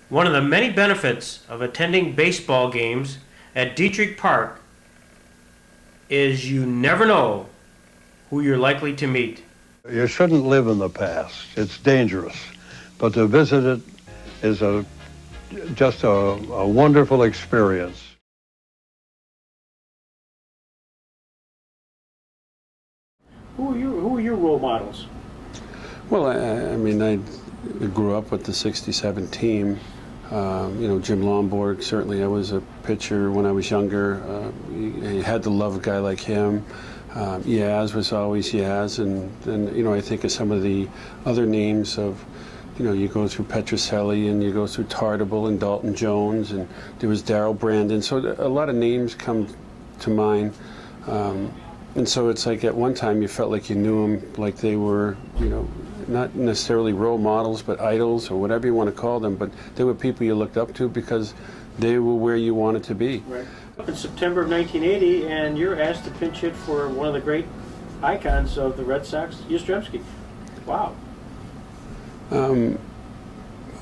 One of the many benefits of attending baseball games at Diethrick Park is you never know who you're likely to meet. You shouldn't live in the past. It's dangerous. But to visit it is just a wonderful experience. Who are your role models? Well, I mean, I grew up with the '67 team. Jim Lomborg, certainly I was a pitcher when I was younger. You had to love a guy like him. Yaz was always Yaz, and I think of some of the other names of, you go through Petrocelli and you go through Tartable and Dalton Jones, and there was Darrell Brandon. So a lot of names come to mind. And so it's like at one time you felt like you knew them like they were, not necessarily role models, but idols or whatever you want to call them. But they were people you looked up to because they were where you wanted to be. Right. In September of 1980, and you're asked to pinch hit for one of the great icons of the Red Sox, Yastrzemski. Wow.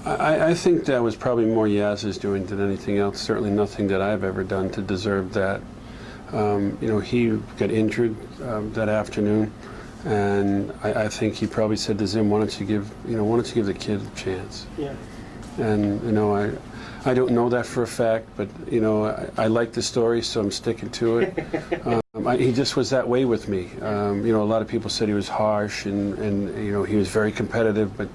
I think that was probably more Yaz's doing than anything else. Certainly nothing that I've ever done to deserve that. He got injured that afternoon, and I think he probably said to Zim, "Why don't you give the kid a chance?" Yeah. And I don't know that for a fact, but I like the story, so I'm sticking to it. He just was that way with me. A lot of people said he was harsh and he was very competitive, but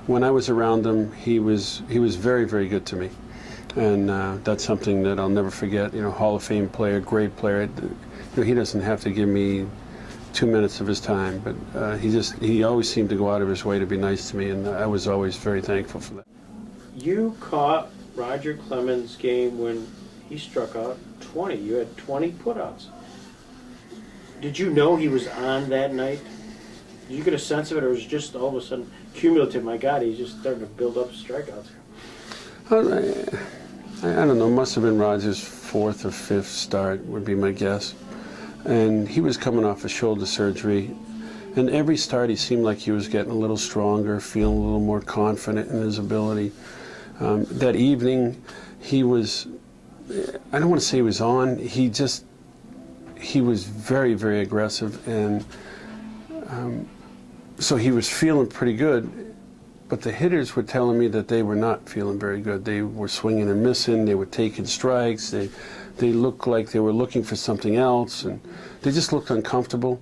when I was around him, he was very, very good to me. And that's something that I'll never forget. Hall of Fame player, great player. He doesn't have to give me 2 minutes of his time, but he always seemed to go out of his way to be nice to me, and I was always very thankful for that. You caught Roger Clemens' game when he struck out 20. You had 20 putouts. Did you know he was on that night? Did you get a sense of it, or was it just all of a sudden cumulative? My God, he's just starting to build up strikeouts. I don't know, must have been Roger's fourth or fifth start would be my guess. And he was coming off a shoulder surgery, and every start he seemed like he was getting a little stronger, feeling a little more confident in his ability. That evening, he was, I don't want to say he was on, he was very, very aggressive, and so he was feeling pretty good. But the hitters were telling me that they were not feeling very good. They were swinging and missing. They were taking strikes. They looked like they were looking for something else, and they just looked uncomfortable.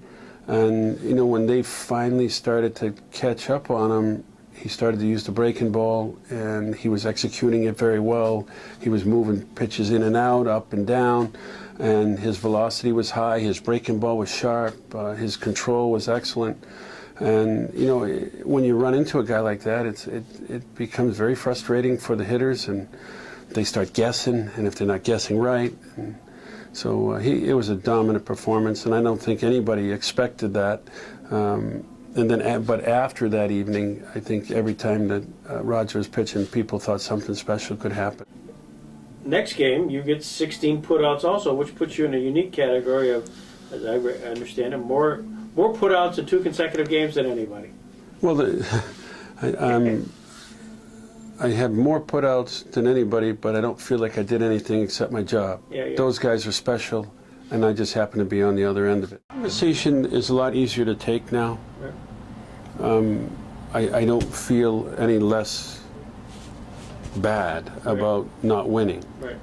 And when they finally started to catch up on him, he started to use the breaking ball, and he was executing it very well. He was moving pitches in and out, up and down, and his velocity was high. His breaking ball was sharp. His control was excellent. And when you run into a guy like that, it becomes very frustrating for the hitters, and they start guessing, and if they're not guessing right, and so it was a dominant performance, and I don't think anybody expected that. But after that evening, I think every time that Roger was pitching, people thought something special could happen. Next game, you get 16 putouts also, which puts you in a unique category of, as I understand it, more putouts in 2 consecutive games than anybody. Well, I have more putouts than anybody, but I don't feel like I did anything except my job. Yeah. Those guys are special, and I just happen to be on the other end of it. Conversation is a lot easier to take now. Right. I don't feel any less bad about not winning. Right.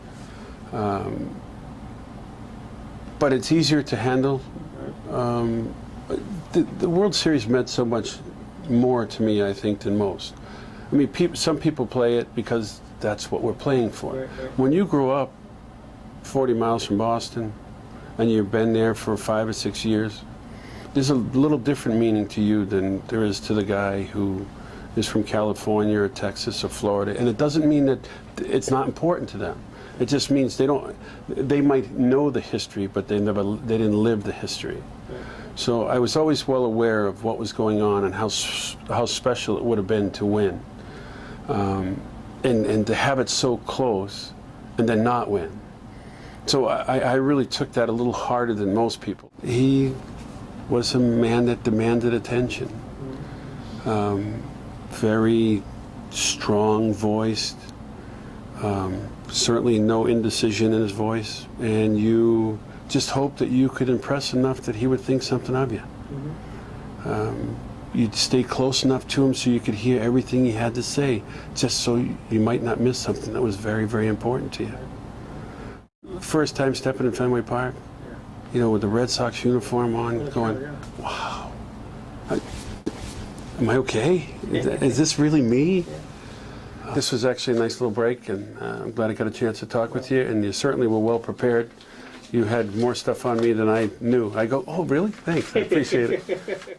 But it's easier to handle. The World Series meant so much more to me, I think, than most. I mean, some people play it because that's what we're playing for. Right. When you grow up 40 miles from Boston and you've been there for 5 or 6 years, there's a little different meaning to you than there is to the guy who is from California or Texas or Florida. And it doesn't mean that it's not important to them. It just means they might know the history, but they didn't live the history. Right. So I was always well aware of what was going on and how special it would have been to win. And to have it so close and then not win. So I really took that a little harder than most people. He was a man that demanded attention. Very strong-voiced, Certainly no indecision in his voice, and you just hoped that you could impress enough that he would think something of you. You'd stay close enough to him so you could hear everything he had to say, just so you might not miss something that was very, very important to you. First time stepping in Fenway Park, you know, with the Red Sox uniform on, going, wow, am I okay? Is this really me? This was actually a nice little break, and I'm glad I got a chance to talk with you, and you certainly were well prepared. You had more stuff on me than I knew. I go, oh, really? Thanks, I appreciate it.